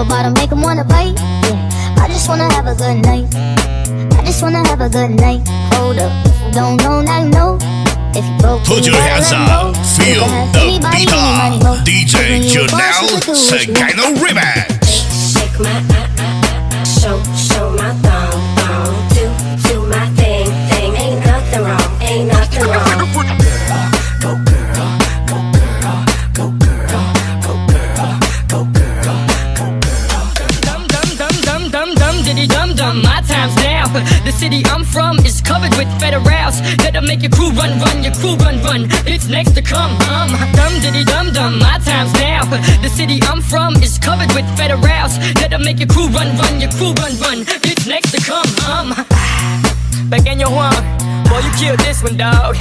bottom, make 'em wanna bite. Yeah, I just wanna have a good night. I just wanna have a good night. Hold up, if you don't know, now you know. If you broke, put your hands up, feel the beat up. DJ Janelle, Segano Remix. Shake my show my thong, do my thing, ain't nothing wrong, ain't nothing wrong. Go girl, go girl, go girl, go girl, go girl, go girl. Dum diddy dum dum, my time's now. The city I'm from is covered with federals that'll make your crew run, your crew run. It's next to come. Dum diddy dum dum, my time's now. The city I'm from is covered with federals that'll make your crew run, your crew run. It's next to come. Back in your one, boy, you killed this one, dog.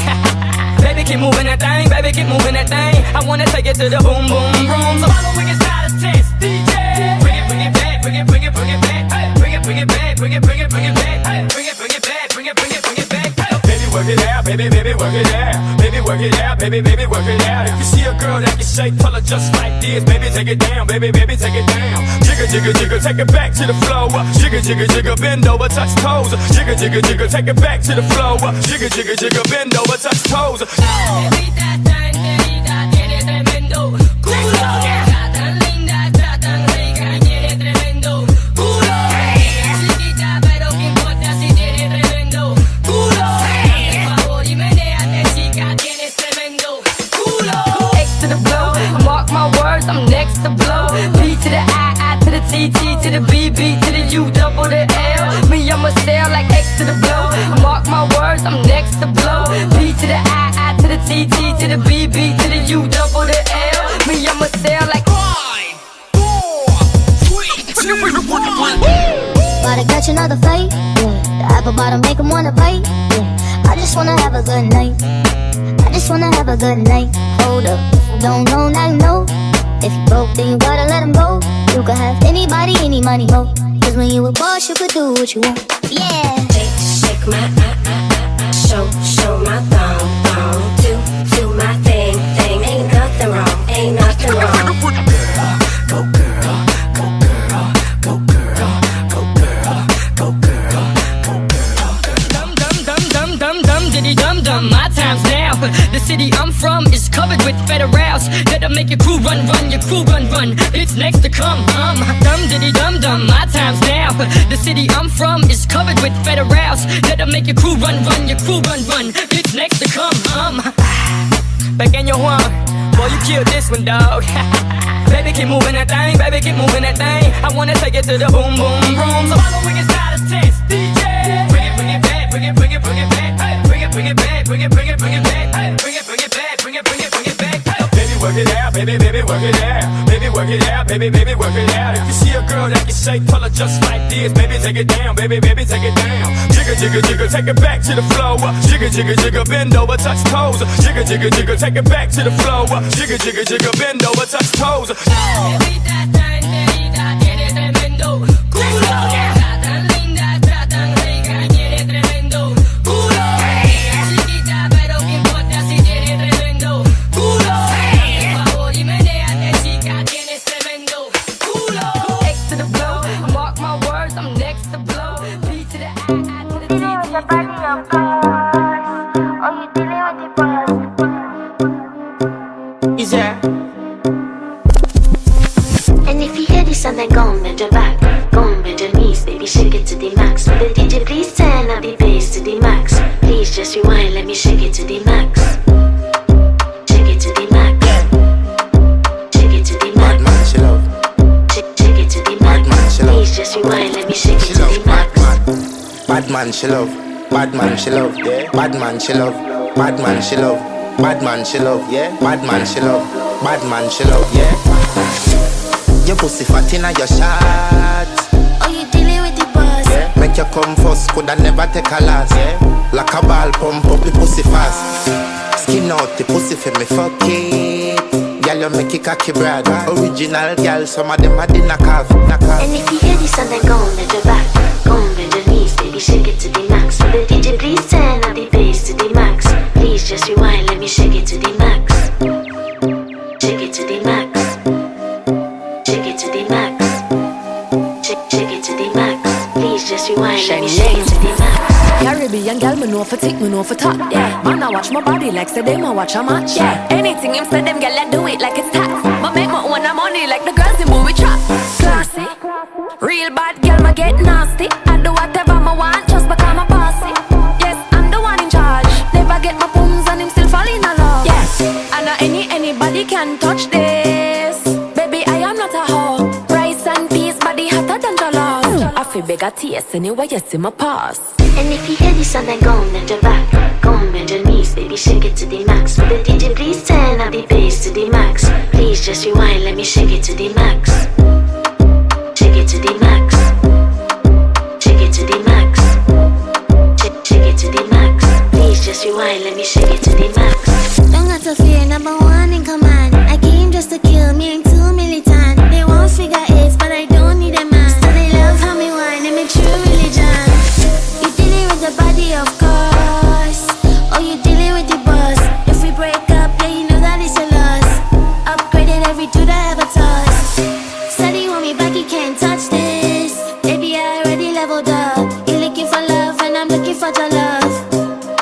Baby, keep moving that thing, baby, keep moving that thing. I wanna take it to the boom, boom, boom. So following is not a test, DJ. Bring it back, bring it back. Hey, bring it back, bring it back. Hey, bring it back, bring it back. Baby, work it out, baby, work it out. Baby, work it out, baby, work it out. If you see a girl that can shake, pull her just like this. Baby, take it down, baby, take it down. Jiggle, jiggle, jiggle, take it back to the floor. Jiggle, jiggle, jiggle, bend over, touch toes. Jiggle, jiggle, jiggle, take it back to the floor. Jiggle, jiggle, jiggle, bend over, touch toes. I'm next to blow. B to the I to the T to the B to the U double the L. Me, I'ma sail like X to the blow. Mark my words, I'm next to blow. B to the I to the T to the B to the U double the L. Me, I'ma sail like 5, 4, 3, 2, 1. About to catch another fight. Yeah, the apple bottom make 'em wanna bite. Yeah, I just wanna have a good night. I just wanna have a good night. Hold up, if you don't know, now you know. If you broke, then you gotta let 'em go. You can have anybody, any money, ho. Cause when you a boss, you could do what you want. Yeah. Shake my show my thong, do my thing, ain't nothing wrong, ain't nothing wrong. Go girl, go girl, go girl, go girl, go girl, go girl, go girl. Dum diddy dum dum, my time's now. The city I'm from is covered with federals that'll make your crew run, your crew run. It's next to come. Dum diddy dum dum, my time's now. The city I'm from is covered with federals that'll make your crew run, your crew run. It's next to come. Back in your one, boy, you killed this one, dog. Baby, keep moving that thing, baby, keep moving that thing. I wanna take it to the boom, boom, boom. So following is not a test, DJ. Bring it back, bring it back. Hey, bring it back, bring it back. Hey, bring it back, bring it back. Baby, work it out, baby, work it out. Baby, work it out, baby, work it out. If you see a girl that can shake, pull her just like this. Baby, take it down, baby, take it down. Jiggle, jiggle, jiggle, take it back to the floor. Jiggle, jiggle, jiggle, bend over, touch toes. Jiggle, jiggle, jiggle, take it back to the floor. Jiggle, jiggle, jiggle, bend over, touch toes. And if you hear this and then go on bend your back, go on bend your knees, baby, shake it to the max. Will the DJ please turn up the bass to the max? Please just rewind, let me shake it to the max. Shake it to the max. Shake it to the max. Bad man, she love. Shake it to the max. Bad man, she love. Please just rewind, let me shake it She to love. the max. Bad man, she love. Bad man, she love. Bad man, she love. Bad man, she love. Bad man, she love. Yeah. Bad man, she love. Bad man, she love. Yeah. Your pussy fat inna your shots. Oh, you dealing with the boss? Yeah. Make you come first, coulda never take a last. Yeah. Like a ball, pump up the pussy fast. Skin out the pussy for me, fuck it. Girl, you make it cocky, brother. Original girl, some of them are the knockoff. And if you hear this and then go on bend your back, go on bend your knees, baby, shake it to the max. Will the DJ please turn up the bass to the max? Please just rewind, let me shake it to the max. Shake it to the max. Shake it to the max. me know for take, me know for talk. Yeah, man, I watch my body like say them I watch a match. Yeah, anything him say them girl I do it like it's tax. But make my own money like the girls in movie trap. Classy, real bad girl, ma get nasty. I do whatever I want just because I'm a bossy. Yes, I'm the one in charge. Never get my pums and him still fall in love. Yes, and anybody can touch this. Baby, I am not a hoe. Rice and peas, body hotter than jollof. I feel bigger taste anyway, you see my pass. And if you hear this song, then go on bend your back, go on bend your knees, baby, shake it to the max. With the DJ, please turn up the bass to the max. Please just rewind, let me shake it to the max. Shake it to the max. Shake it to the max. Shake it to the max. Please just rewind, let me shake it to the max. Don't got to fear, number one in command. I came just to kill me, ain't too militant. They won't figure eight, but I don't need a man. So they love how me whine, and me true religion. You dealing with the body, of course. Oh, you dealing with the boss. If we break up, yeah, you know that it's a loss. Upgraded every dude I ever touched. Said he want me back, he can't touch this. Baby, I already leveled up. You're looking for love, and I'm looking for your love.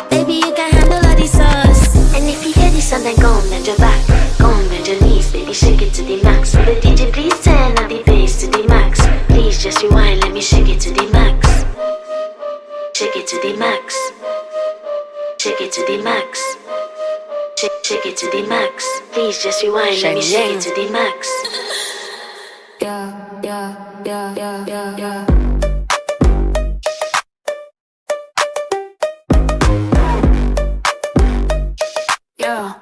Baby, you can handle all these sauce. And if you hear this song, then go on bend your back, go on bend your knees, baby, shake it to the max. With the DJ, please turn up the bass to the max. Please just rewind, let me shake it to the max. Shake it to the max. Shake it to the max. Shake it to the max. Please just rewind, let me shake it to the max. Yeah, yeah, yeah, yeah, yeah, yeah. Yeah.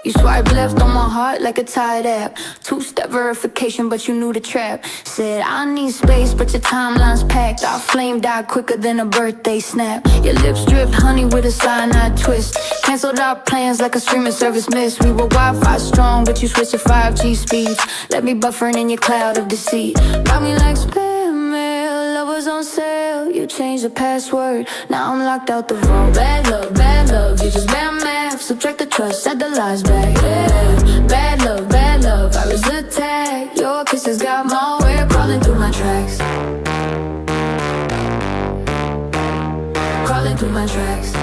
You swipe left on my heart like a Tide app. Two-step verification, but you knew the trap. Said I need space, but your timeline's packed. Our flame died quicker than a birthday snap. Your lips dripped honey with a cyanide twist. Cancelled our plans like a streaming service missed. We were Wi-Fi strong, but you switched to 5G speeds. Let me buffering in your cloud of deceit. Got me like spam mail, love was on sale. You changed the password, now I'm locked out the vault. Bad love, you just bad math. Subtract the trust, add the lies back, yeah. Bad love, I was attacked. Your kisses got my way crawling through my tracks. Crawling through my tracks.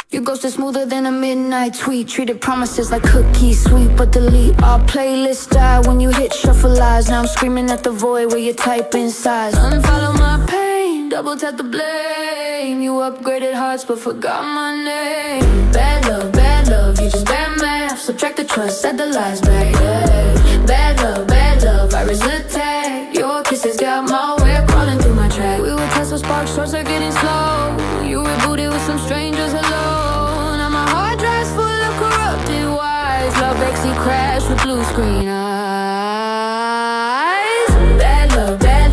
You ghosted smoother than a midnight tweet. Treated promises like cookies sweet, but delete. Our playlist died when you hit shuffleize. Now I'm screaming at the void where you type in size. Unfollow my pain, double tap the blame. You upgraded hearts but forgot my name. Bad love, you just bad math. Subtract the trust, add the lies back, yeah. Bad love, virus attack. Your kisses got my way crawling through my track. We were Tesla sparks, short circuiting slow. You rebooted with some strangers, hello. Now my hard drive's full of corrupted wires. Love XE crash with blue screen eyes. Bad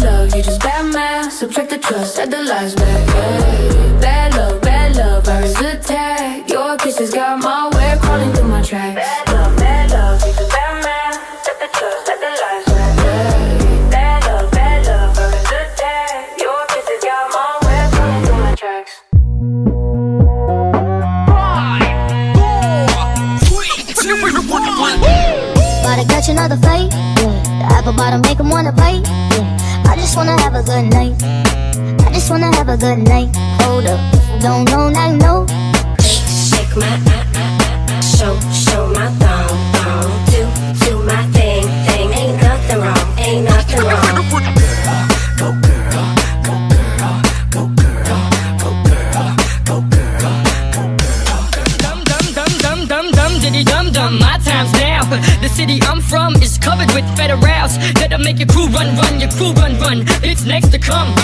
love, you just bad math. Subtract the trust, add the lies back, yeah. Bad love, virus attack. Your kisses got my way crawling through my tracks. Bad love, you just bad math. Set the trust, add the lies back, yeah. Bad love, virus attack. Your kisses got my way crawling through my tracks. 5, 4, 3, 2, 1. About to catch another fight, yeah. The apple bottom make 'em wanna bite, yeah. I just wanna have a good night. I just wanna have a good night. Hold up, don't know, now you know. Shake my show my thong, do my thing. Ain't nothing wrong, ain't nothing wrong. Go girl, go girl, go girl, go girl, go girl, go girl. Dum diddy dum dum, my time's now. The city I'm from is covered with federals that'll make your crew run, your crew run. It's next to come.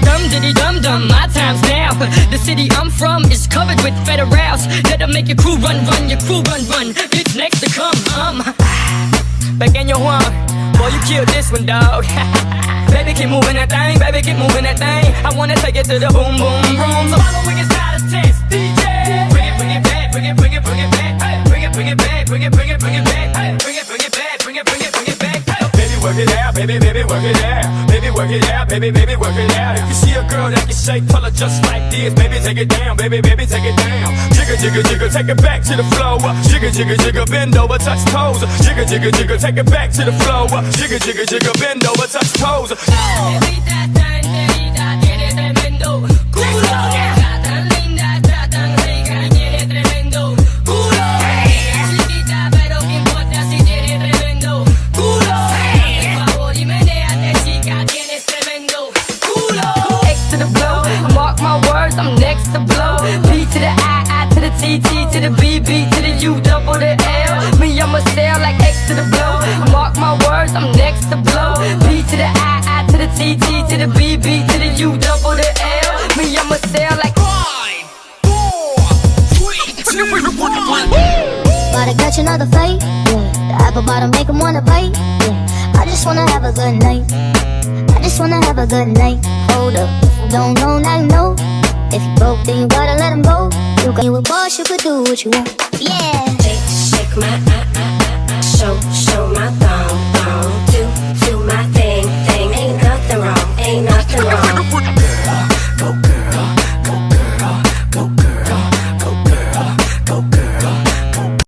Dum diddy dum dum, my time's now. The city I'm from is covered with federals that'll make your crew run, your crew run. It's next to come. Back in your one, boy, you killed this one, dog. Baby, keep moving that thing, baby, keep moving that thing. I wanna take it to the boom, boom, boom. So following is not a test, DJ. Bring it back, bring it back. Hey, bring it back, bring it back. Hey, bring it back. Baby, work it out, baby, work it out. Baby, work it out, baby, work it out. If you see a girl that can shake, pull her just like this. Baby, take it down, baby, take it down. Jigger, take it back to the floor. Jigger, bend over, touch toes. Jigger, take it back to the floor. Jigger, bend over, touch toes. Beat that thing, baby. T, T to the B, B to the U, double the L. Me, I'ma sail like X to the blow. Mark my words, I'm next to blow. B to the I to the T, T to the B, B to the U, double the L. Me, I'ma sail like 5, 4, 3, 2, 1. Gotta catch another fight, yeah. The apple bottom make 'em wanna bite, yeah. I just wanna have a good night. I just wanna have a good night. Hold up, if you don't know, now you know. If you broke, then you gotta let 'em go. You a boss, you could do what you want, yeah. Shake my